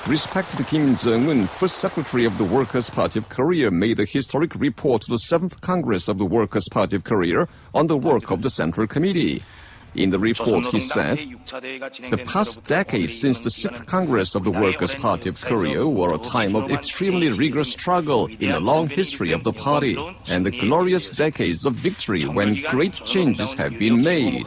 Respected Kim Jong Un, first Secretary of the Workers' Party of Korea, made a historic report to the 7th Congress of the Workers' Party of Korea on the work of the Central Committee. In the report, he said, "The past decades since the 6th Congress of the Workers' Party of Korea were a time of extremely rigorous struggle in the long history of the party, and the glorious decades of victory when great changes have been made.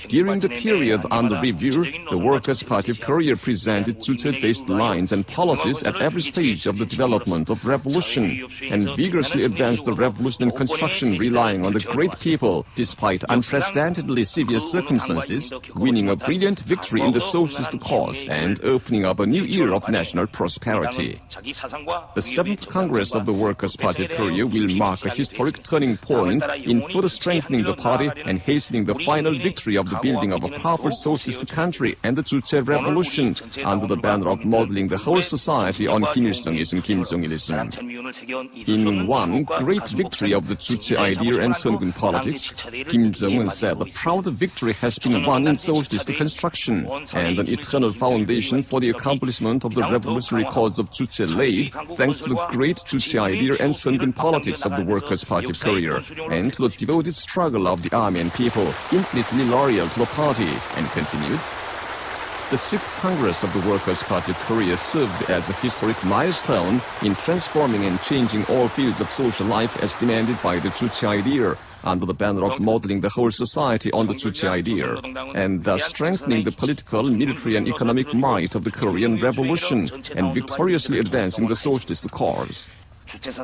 During the period under review, the Workers' Party of Korea presented Juche-based lines and policies at every stage of the development of revolution, and vigorously advanced the revolution and construction relying on the great people, despite unprecedentedly severe circumstances, winning a brilliant victory in the socialist cause and opening up a new era of national prosperity. The 7th Congress of the Workers' Party of Korea will mark a historic turning point in further strengthening the party and hastening the final victory of the building of a powerful socialist country and the Juche Revolution under the banner of modeling the whole society on Kim Il-sungism, Kim Jong-ilism. In one great victory of the Juche idea and Sungun politics, Kim Jong-un said the proud victory has been won in socialist construction, and an eternal foundation for the accomplishment of the revolutionary cause of Juche laid thanks to the great Juche idea and Sungun politics of the Workers' Party of Korea, and to the devoted struggle of the army and people, infinitely loyal to the party," and continued. The 6th Congress of the Workers' Party of Korea served as a historic milestone in transforming and changing all fields of social life as demanded by the Juche idea, under the banner of modeling the whole society on the Juche idea, and thus strengthening the political, military and economic might of the Korean Revolution and victoriously advancing the socialist cause.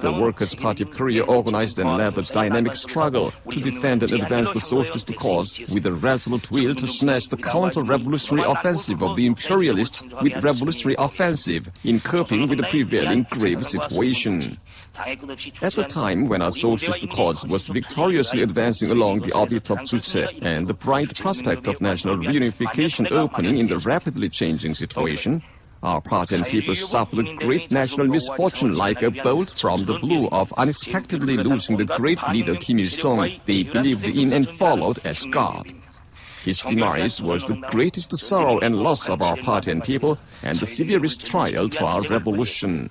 The Workers' Party of Korea organized and led a dynamic struggle to defend and advance the socialist cause with a resolute will to snatch the counter-revolutionary offensive of the imperialists with revolutionary offensive in coping with the prevailing grave situation. At the time when our socialist cause was victoriously advancing along the orbit of Juche and the bright prospect of national reunification opening in the rapidly changing situation, our party and people suffered a great national misfortune like a bolt from the blue of unexpectedly losing the great leader Kim Il-sung they believed in and followed as God. His demise was the greatest sorrow and loss of our party and people, and the severest trial to our revolution.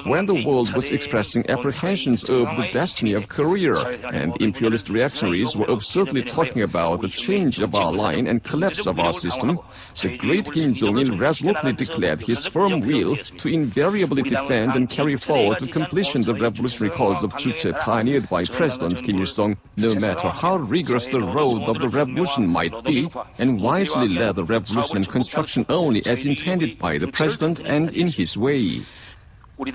When the world was expressing apprehensions over the destiny of Korea, and imperialist reactionaries were absurdly talking about the change of our line and collapse of our system, the great Kim Jong-il resolutely declared his firm will to invariably defend and carry forward to completion the revolutionary cause of Juche pioneered by President Kim Il-sung, no matter how rigorous the road of the revolution might be, and wisely led the revolution and construction only as intended by the President and in his way.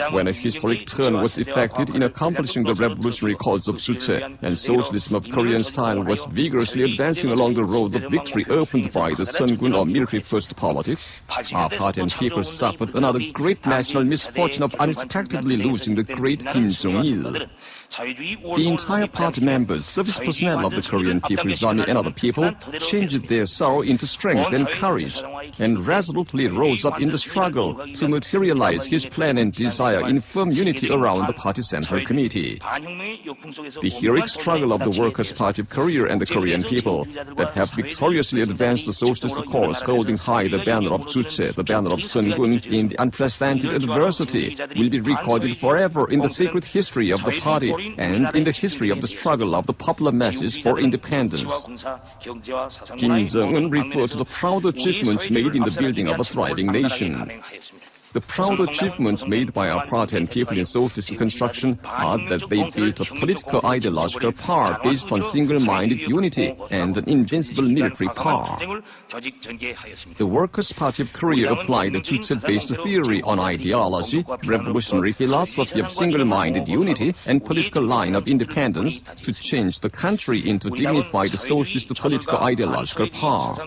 When a historic turn was effected in accomplishing the revolutionary cause of Juche, and socialism of Korean style was vigorously advancing along the road of victory opened by the Sungun or military-first politics, our party and people suffered another great national misfortune of unexpectedly losing the great Kim Jong-il. The entire party members, service personnel of the Korean People's Army and other people changed their sorrow into strength and courage, and resolutely rose up in the struggle to materialize his plan and desire in firm unity around the party central committee. The heroic struggle of the Workers' Party of Korea and the Korean people that have victoriously advanced the socialist cause, holding high the banner of Juche, the banner of Sungun in the unprecedented adversity, will be recorded forever in the sacred history of the party and in the history of the struggle of the popular masses for independence. Kim Jong-un referred to the proud achievements made in the building of a thriving nation. The proud achievements made by our party and people in socialist construction are that they built a political ideological power based on single-minded unity and an invincible military power. The Workers' Party of Korea applied a Juche-based theory on ideology, revolutionary philosophy of single-minded unity, and political line of independence to change the country into dignified socialist political ideological power.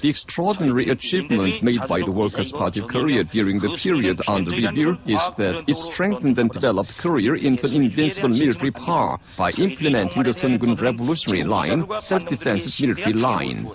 The extraordinary achievement made by the Workers' Party of Korea during the period under review is that it strengthened and developed Korea into an invincible military power by implementing the Sungun revolutionary line, self-defensive military line.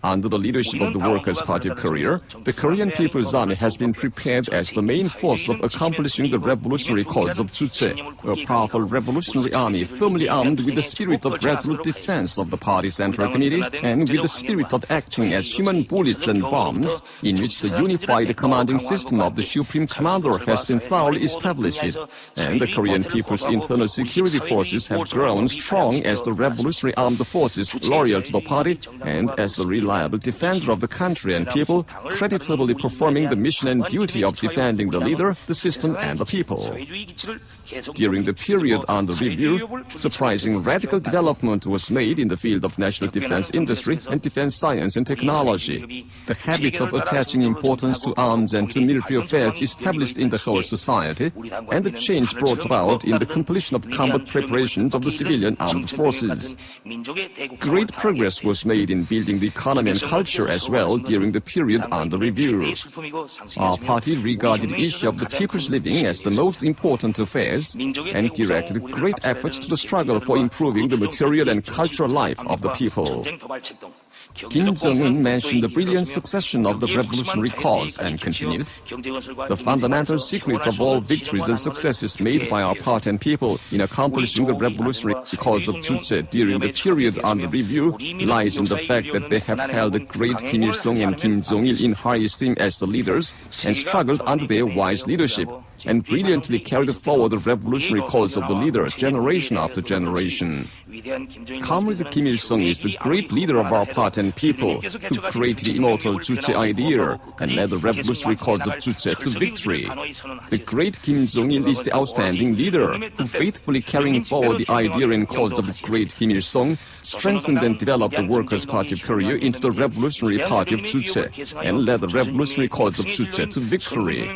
Under the leadership of the Workers' Party of Korea, the Korean People's Army has been prepared as the main force of accomplishing the revolutionary cause of Juche, a powerful revolutionary army firmly armed with the spirit of resolute defense of the party Central Committee and with the spirit of acting as human bullets and bombs, in which the unified commanding system of the Supreme Commander has been thoroughly established, and the Korean People's Internal Security Forces have grown strong as the revolutionary armed forces loyal to the party and as the reliable defender of the country and people, creditably performing the mission and duty of defending the leader, the system, and the people. During the period under review, surprising radical development was made in the field of national defense industry and defense science and technology. The habit of attaching importance to arms and to military affairs established in the whole society, and the change brought about in the completion of combat preparations of the civilian armed forces. Great progress was made in building the economy and culture as well during the period under review. Our party regarded the issue of the people's living as the most important affairs and directed great efforts to the struggle for improving the material and cultural life of the people. Kim Jong Un mentioned the brilliant succession of the revolutionary cause and continued, "The fundamental secret of all victories and successes made by our party and people in accomplishing the revolutionary cause of Juche during the period under review lies in the fact that they have held the great Kim Il-sung and Kim Jong-il in high esteem as the leaders and struggled under their wise leadership and brilliantly carried forward the revolutionary cause of the leader generation after generation. Comrade Kim Il-sung is the great leader of our party and people who created the immortal Juche idea and led the revolutionary cause of Juche to victory. The great Kim Jong-il is the outstanding leader who faithfully carrying forward the idea and cause of the great Kim Il-sung strengthened and developed the Workers' Party of Korea into the revolutionary party of Juche and led the revolutionary cause of Juche to victory.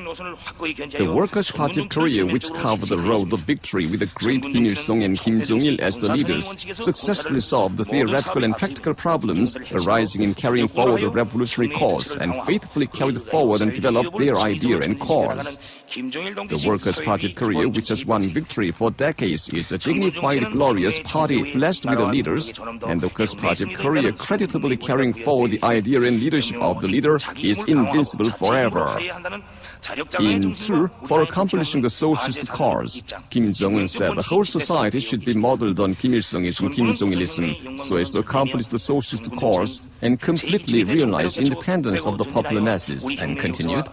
The Workers' Party of Korea, which carved the road of victory with the great Kim Il-sung and Kim Jong-il as the leaders, successfully solved the theoretical and practical problems arising in carrying forward the revolutionary cause and faithfully carried forward and developed their idea and cause. The Workers' Party of Korea, which has won victory for decades, is a dignified, glorious party blessed with the leaders, and the Workers' Party of Korea, creditably carrying forward the idea and leadership of the leader, is invincible forever. In truth, for accomplishing the socialist cause, Kim Jong-un said the whole society should be modeled on Kim Il-sungism, Kim Jong-ilism, so as to accomplish the socialist cause and completely realize independence of the popular masses, and continued,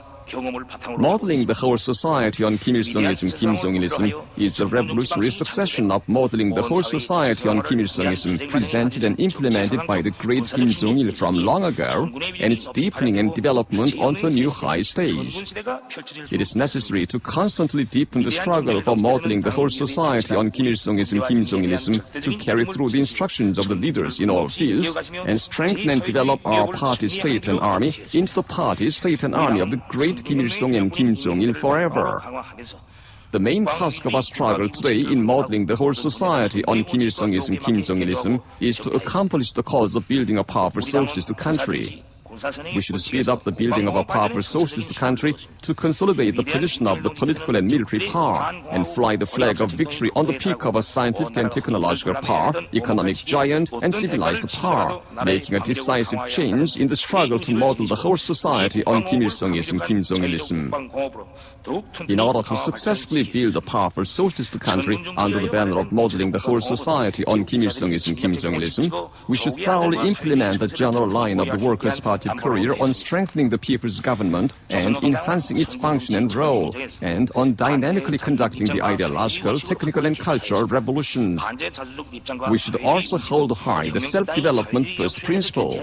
"Modeling the whole society on Kim Il-sungism, Kim Jong-ilism is a revolutionary succession of modeling the whole society on Kim Il-sungism presented and implemented by the great Kim Jong-il from long ago, and its deepening and development onto a new high stage. It is necessary to constantly deepen the struggle for modeling the whole society on Kim Il-sungism, Kim Jong-ilism to carry through the instructions of the leaders in all fields and strengthen and develop our party, state and army into the party, state and army of the great Kim Il-sung and Kim Jong-il forever. The main task of our struggle today in modeling the whole society on Kim Il-sungism, Kim Jong-ilism is to accomplish the cause of building a powerful socialist country. We should speed up the building of a powerful socialist country to consolidate the position of the political and military power and fly the flag of victory on the peak of a scientific and technological power, economic giant, and civilized power, making a decisive change in the struggle to model the whole society on Kim Il-sungism, Kim Jong-ilism. In order to successfully build a powerful socialist country under the banner of modeling the whole society on Kim Il-sungism, Kim Jong-ilism, we should thoroughly implement the general line of the Workers' Party of Korea on strengthening the people's government and enhancing its function and role, and on dynamically conducting the ideological, technical, and cultural revolutions. We should also hold high the self-development first principle.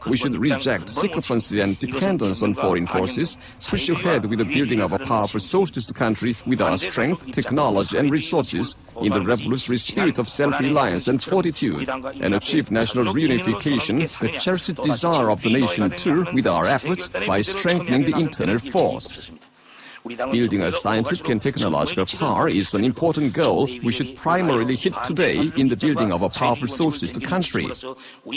We should reject sycophancy and dependence on foreign forces, push ahead with the building of a powerful socialist country with our strength, technology, and resources in the revolutionary spirit of self-reliance and fortitude, and achieve national reunification, the cherished desire of the nation too, with our efforts by strengthening the internal force. Building a scientific and technological power is an important goal we should primarily hit today in the building of a powerful socialist country.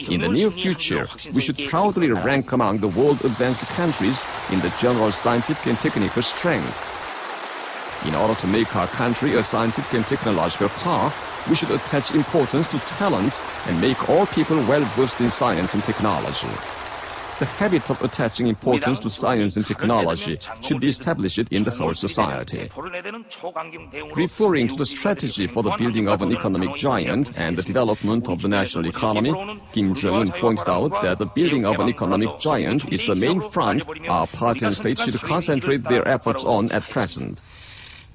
In the near future, we should proudly rank among the world advanced countries in the general scientific and technical strength. In order to make our country a scientific and technological power, we should attach importance to talent and make all people well versed in science and technology. The habit of attaching importance to science and technology should be established in the whole society. Referring to the strategy for the building of an economic giant and the development of the national economy, Kim Jong Un pointed out that the building of an economic giant is the main front our party and state should concentrate their efforts on at present.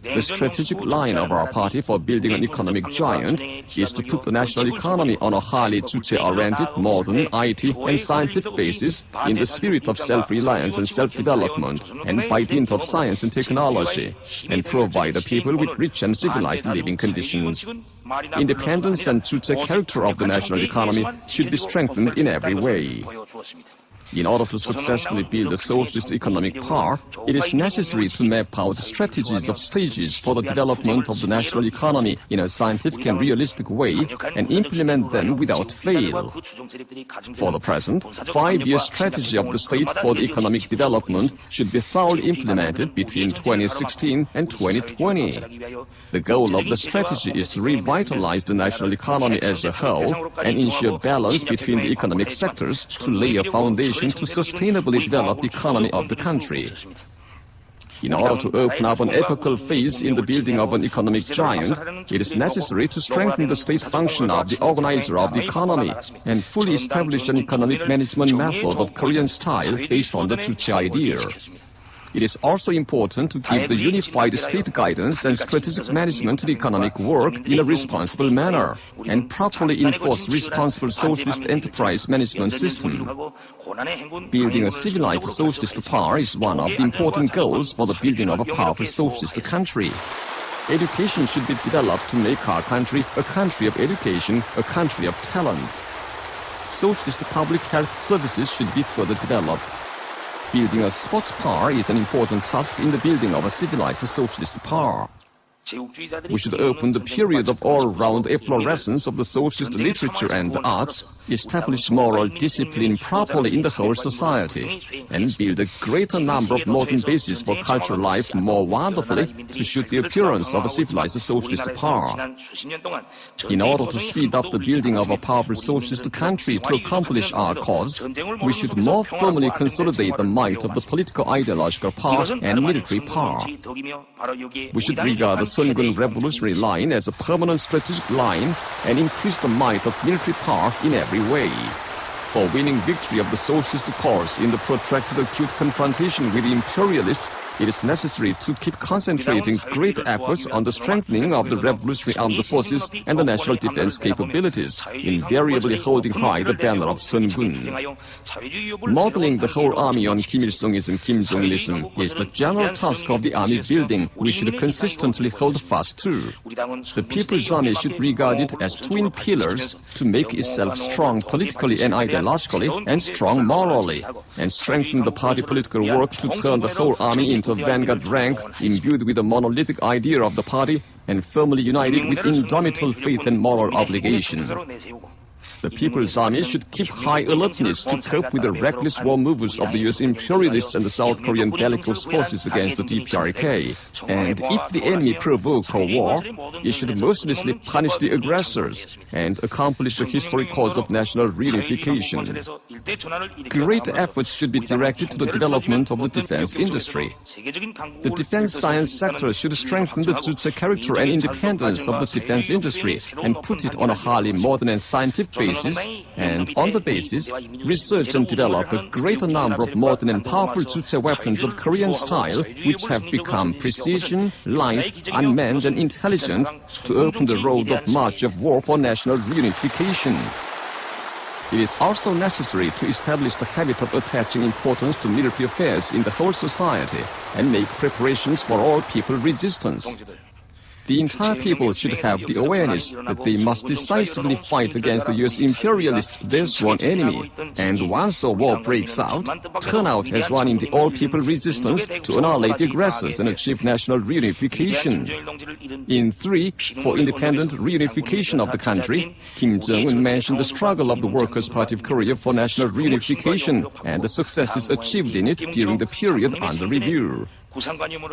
The strategic line of our party for building an economic giant is to put the national economy on a highly juche-oriented, modern, IT and scientific basis in the spirit of self-reliance and self-development and by dint of science and technology, and provide the people with rich and civilized living conditions. Independence and juche character of the national economy should be strengthened in every way. In order to successfully build a socialist economic power, it is necessary to map out strategies of stages for the development of the national economy in a scientific and realistic way and implement them without fail. For the present, 5-year strategy of the state for the economic development should be thoroughly implemented between 2016 and 2020. The goal of the strategy is to revitalize the national economy as a whole and ensure balance between the economic sectors to lay a foundation to sustainably develop the economy of the country. In order to open up an epochal phase in the building of an economic giant, it is necessary to strengthen the state function of the organizer of the economy and fully establish an economic management method of Korean style based on the juche idea. It is also important to give the unified state guidance and strategic management to the economic work in a responsible manner and properly enforce responsible socialist enterprise management system. Building a civilized socialist power is one of the important goals for the building of a powerful socialist country. Education should be developed to make our country a country of education, a country of talent. Socialist public health services should be further developed. Building a sports power is an important task in the building of a civilized socialist power. We should open the period of all-round efflorescence of the socialist literature and the arts, establish moral discipline properly in the whole society, and build a greater number of modern bases for cultural life more wonderfully to shoot the appearance of a civilized socialist power. In order to speed up the building of a powerful socialist country to accomplish our cause, we should more firmly consolidate the might of the political ideological power and military power. We should regard the Jong Un revolutionary line as a permanent strategic line and increase the might of military power in every way. For winning victory of the socialist cause in the protracted acute confrontation with the imperialists, it is necessary to keep concentrating great efforts on the strengthening of the revolutionary armed forces and the national defense capabilities, invariably holding high the banner of Jong Un. Modeling the whole army on Kim Il-sungism, Kim Jong-ilism is the general task of the army building we should consistently hold fast to. The People's Army should regard it as twin pillars to make itself strong politically and ideologically and strong morally, and strengthen the party political work to turn the whole army into a vanguard rank imbued with the monolithic idea of the party and firmly united with indomitable faith and moral obligation. The People's Army should keep high alertness to cope with the reckless war moves of the U.S. imperialists and the South Korean bellicose forces against the dprk. And if the enemy provoke a war, it should mercilessly punish the aggressors and accomplish the historic cause of national reunification. Great efforts should be directed to the development of the defense industry. The defense science sector should strengthen the juche character and independence of the defense industry and put it on a highly modern and scientific basis, and on the basis, research and develop a greater number of modern and powerful juche weapons of Korean style which have become precision, light, unmanned and intelligent to open the road of march of war for national reunification. It is also necessary to establish the habit of attaching importance to military affairs in the whole society and make preparations for all people resistance. The entire people should have the awareness that they must decisively fight against the U.S. imperialists, their sworn enemy. And once a war breaks out, turn out as one in the all-people resistance to annihilate the aggressors and achieve national reunification. In 3, for independent reunification of the country, Kim Jong Un mentioned the struggle of the Workers' Party of Korea for national reunification and the successes achieved in it during the period under review.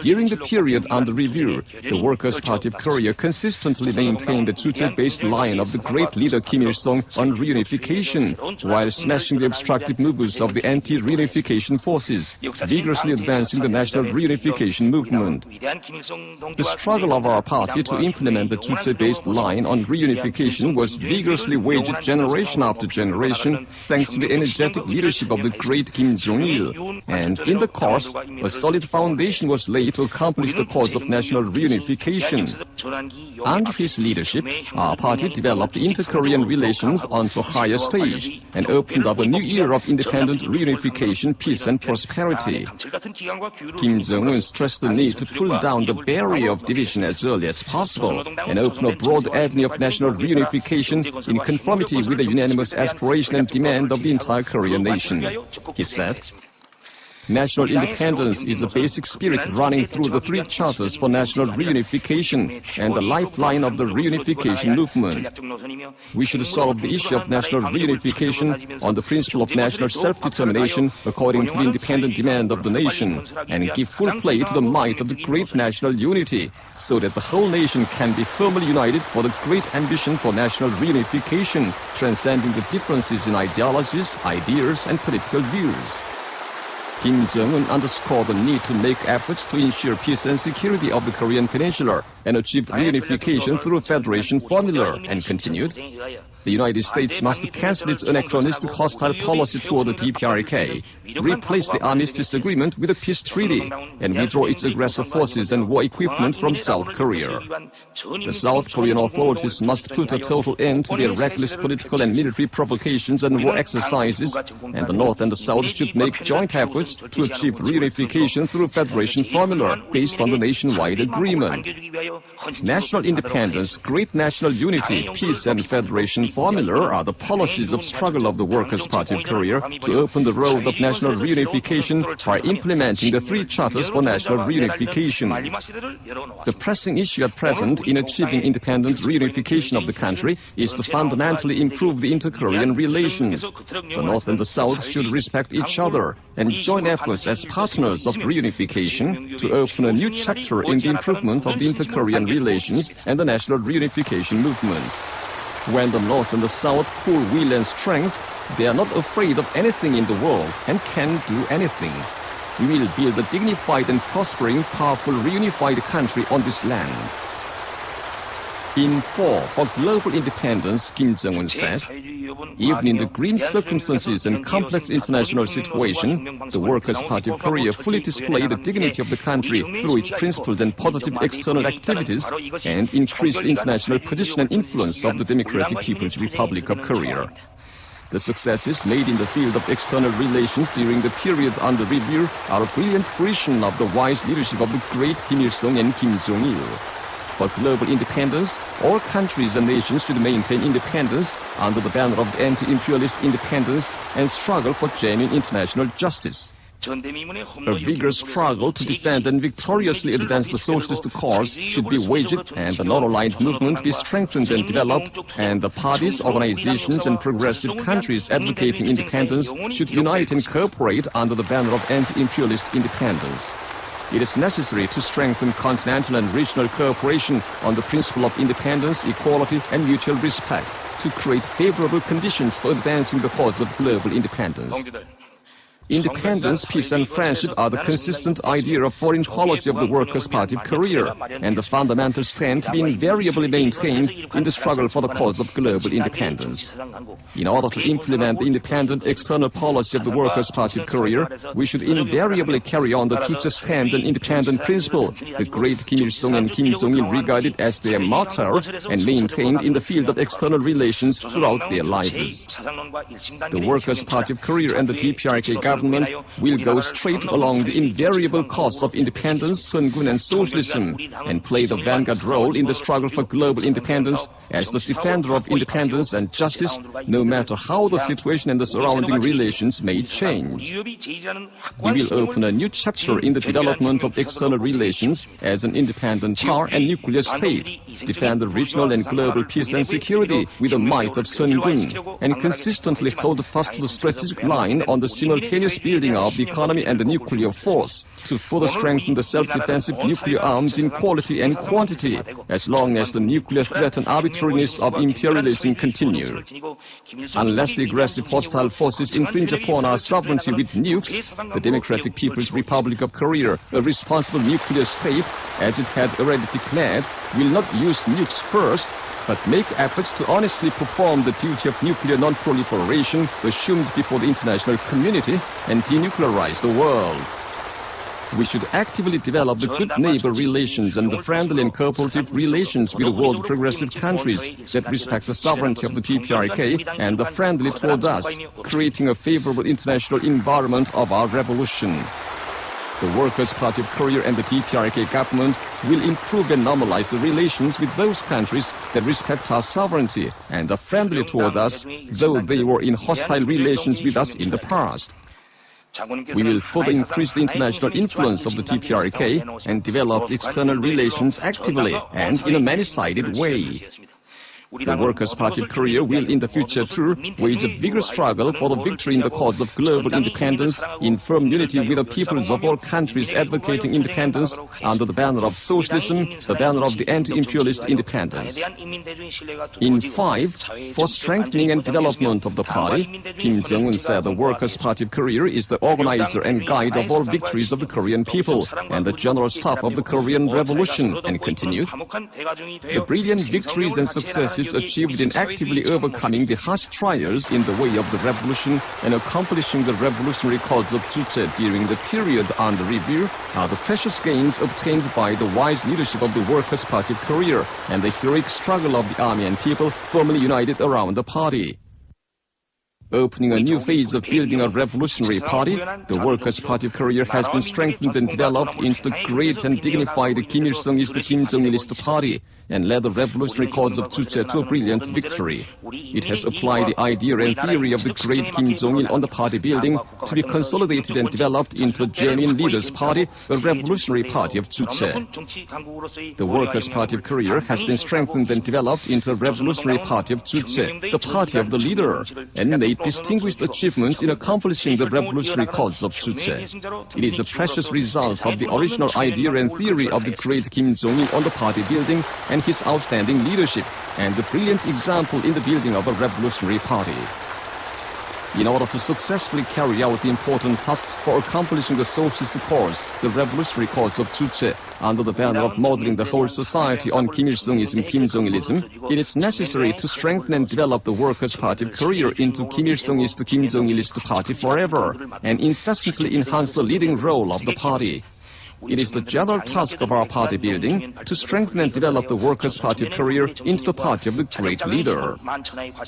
During the period under review, the Workers' Party of Korea consistently maintained the Juche-based line of the great leader Kim Il-sung on reunification, while smashing the obstructive movements of the anti-reunification forces, vigorously advancing the national reunification movement. The struggle of our party to implement the Juche-based line on reunification was vigorously waged generation after generation, thanks to the energetic leadership of the great Kim Jong-il, and in the course, a solid foundation was laid to accomplish the cause of national reunification. Under his leadership, our party developed inter-Korean relations onto a higher stage and opened up a new era of independent reunification, peace and prosperity. Kim Jong Un stressed the need to pull down the barrier of division as early as possible and open a broad avenue of national reunification in conformity with the unanimous aspiration and demand of the entire Korean nation. He said, "National independence is the basic spirit running through the three charters for national reunification and the lifeline of the reunification movement. We should solve the issue of national reunification on the principle of national self-determination according to the independent demand of the nation and give full play to the might of the great national unity so that the whole nation can be firmly united for the great ambition for national reunification, transcending the differences in ideologies, ideas and political views." Kim Jong-un underscored the need to make efforts to ensure peace and security of the Korean Peninsula and achieve reunification through a federation formula, and continued, "The United States must cancel its anachronistic hostile policy toward the DPRK, replace the armistice agreement with a peace treaty, and withdraw its aggressive forces and war equipment from South Korea. The South Korean authorities must put a total end to their reckless political and military provocations and war exercises, and the North and the South should make joint efforts to achieve reunification through a federation formula based on the nationwide agreement. National independence, great national unity, peace and federation formula are the policies of struggle of the Workers' Party of Korea to open the road of national reunification by implementing the three charters for national reunification. The pressing issue at present in achieving independent reunification of the country is to fundamentally improve the inter-Korean relations. The North and the South should respect each other and join efforts as partners of reunification to open a new chapter in the improvement of the inter-Korean relations and the national reunification movement. When the North and the South pool will and strength, they are not afraid of anything in the world and can do anything. We will build a dignified and prospering, powerful, reunified country on this land." In 4 for global independence, Kim Jong-un said, "Even in the grim circumstances and complex international situation, the Workers' Party of Korea fully displayed the dignity of the country through its principled and positive external activities and increased the international position and influence of the Democratic People's Republic of Korea. The successes made in the field of external relations during the period under review are a brilliant fruition of the wise leadership of the great Kim Il-sung and Kim Jong-il. For global independence, all countries and nations should maintain independence under the banner of anti-imperialist independence and struggle for genuine international justice. A vigorous struggle to defend and victoriously advance the socialist cause should be waged and the non-aligned movement be strengthened and developed, and the parties, organizations and progressive countries advocating independence should unite and cooperate under the banner of anti-imperialist independence. It is necessary to strengthen continental and regional cooperation on the principle of independence, equality and mutual respect to create favorable conditions for advancing the cause of global independence. Independence, peace and friendship are the consistent idea of foreign policy of the Workers' Party of Korea and the fundamental stand to be invariably maintained in the struggle for the cause of global independence. In order to implement the independent external policy of the Workers' Party of Korea, we should invariably carry on the Juche stand and independent principle, the great Kim Il-sung and Kim Jong-il regarded as their motto and maintained in the field of external relations throughout their lives. The Workers' Party of Korea and the DPRK government will go straight along the invariable course of independence, Jong Un and socialism, and play the vanguard role in the struggle for global independence as the defender of independence and justice, no matter how the situation and the surrounding relations may change. We will open a new chapter in the development of external relations as an independent power and nuclear state, defend the regional and global peace and security with the might of Jong Un, and consistently hold fast to the strategic line on the simultaneous building of the economy and the nuclear force to further strengthen the self-defensive nuclear arms in quality and quantity, as long as the nuclear threat and arbitrariness of imperialism continue. Unless the aggressive hostile forces infringe upon our sovereignty with nukes, the Democratic People's Republic of Korea, a responsible nuclear state, as it had already declared, will not use nukes first, but make efforts to honestly perform the duty of nuclear non-proliferation assumed before the international community and denuclearize the world. We should actively develop the good neighbor relations and the friendly and cooperative relations with the world progressive countries that respect the sovereignty of the dprk and are friendly toward us, creating a favorable international environment of our revolution. The Workers' Party of Korea and the dprk government will improve and normalize the relations with those countries that respect our sovereignty and are friendly toward us, though they were in hostile relations with us in the past. We will further increase the international influence of the dprk and develop external relations actively and in a many-sided way. The Workers' Party of Korea will in the future too wage a vigorous struggle for the victory in the cause of global independence in firm unity with the peoples of all countries advocating independence under the banner of socialism, the banner of the anti-imperialist independence. In 5, for strengthening and development of the party, Kim Jong Un said the Workers' Party of Korea is the organizer and guide of all victories of the Korean people and the general staff of the Korean Revolution, and continued, the brilliant victories and successes achieved in actively overcoming the harsh trials in the way of the revolution and accomplishing the revolutionary cause of Juche during the period under review are the precious gains obtained by the wise leadership of the Workers' Party of Korea and the heroic struggle of the army and people firmly united around the party. Opening a new phase of building a revolutionary party, the Workers' Party of Korea has been strengthened and developed into the great and dignified Kim Il-sungist Kim Jong-ilist party and led the revolutionary cause of Juche to a brilliant victory. It has applied the idea and theory of the great Kim Jong-il on the party building to be consolidated and developed into a genuine leaders' party, a revolutionary party of Juche. The Workers' Party of Korea has been strengthened and developed into a revolutionary party of Juche, the party of the leader, and made distinguished achievements in accomplishing the revolutionary cause of Juche. It is a precious result of the original idea and theory of the great Kim Jong-il on the party building and his outstanding leadership, and the brilliant example in the building of a revolutionary party. In order to successfully carry out the important tasks for accomplishing the socialist cause, the revolutionary cause of Juche, under the banner of modeling the whole society on Kim Il-sungism, Kim Jong-ilism, it is necessary to strengthen and develop the Workers' Party of Korea into Kim Il-sungist, Kim Jong-ilist party forever, and incessantly enhance the leading role of the party. It is the general task of our party building to strengthen and develop the Workers' Party of Korea into the party of the great leader.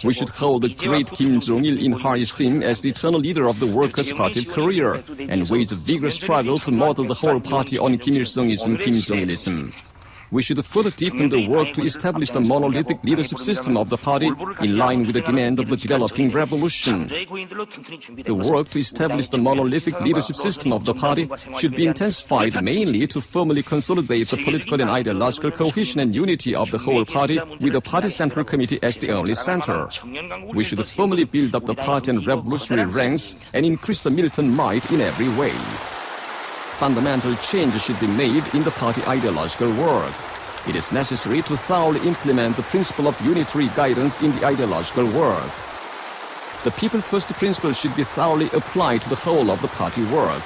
We should hold the great Kim Jong-il in high esteem as the eternal leader of the Workers' Party of Korea and wage a vigorous struggle to model the whole party on Kim Il-sungism, Kim Jong-ilism. We should further deepen the work to establish the monolithic leadership system of the party in line with the demand of the developing revolution. The work to establish the monolithic leadership system of the party should be intensified mainly to firmly consolidate the political and ideological cohesion and unity of the whole party with the Party Central Committee as the only center. We should firmly build up the party and revolutionary ranks and increase the militant might in every way. Fundamental changes should be made in the party ideological work. It is necessary to thoroughly implement the principle of unitary guidance in the ideological work. The people first principle should be thoroughly applied to the whole of the party work.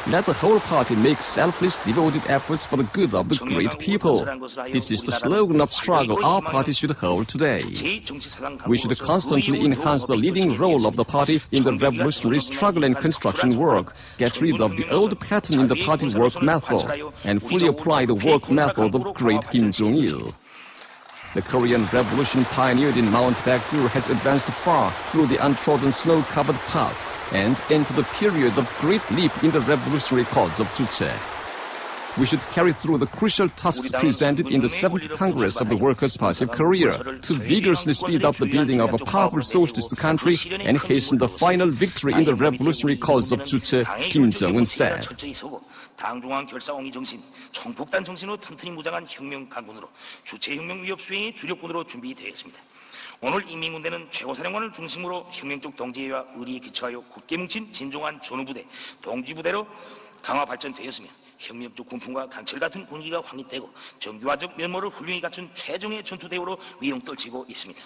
Let the whole party make selfless, devoted efforts for the good of the great people. This is the slogan of struggle our party should hold today. We should constantly enhance the leading role of the party in the revolutionary struggle and construction work, get rid of the old pattern in the party work method, and fully apply the work method of great Kim Jong-il. The Korean Revolution pioneered in Mount Baekdu has advanced far through the untrodden snow-covered path and entered a period of great leap in the revolutionary cause of Juche. we should carry through the crucial tasks presented in the 7th Congress of the Workers' Party of Korea to vigorously speed up the building of a powerful socialist country and hasten the final victory in the revolutionary cause of 주체, Kim Jong Un said. 당중앙 결사옹의 정신, 총폭탄 정신으로 튼튼히 무장한 혁명 강군으로 주체혁명 위협 수행의 주력군으로 준비되었습니다. 오늘 인민군대는 최고사령관을 중심으로 혁명적 동지와 의리에 기초하여 굳게 뭉친 진종한 전후부대, 동지부대로 강화 발전되었으며 혁명적 군풍과 강철 같은 군기가 확립되고 정교화적 면모를 훌륭히 갖춘 최종의 전투대우로 위용 떨치고 있습니다.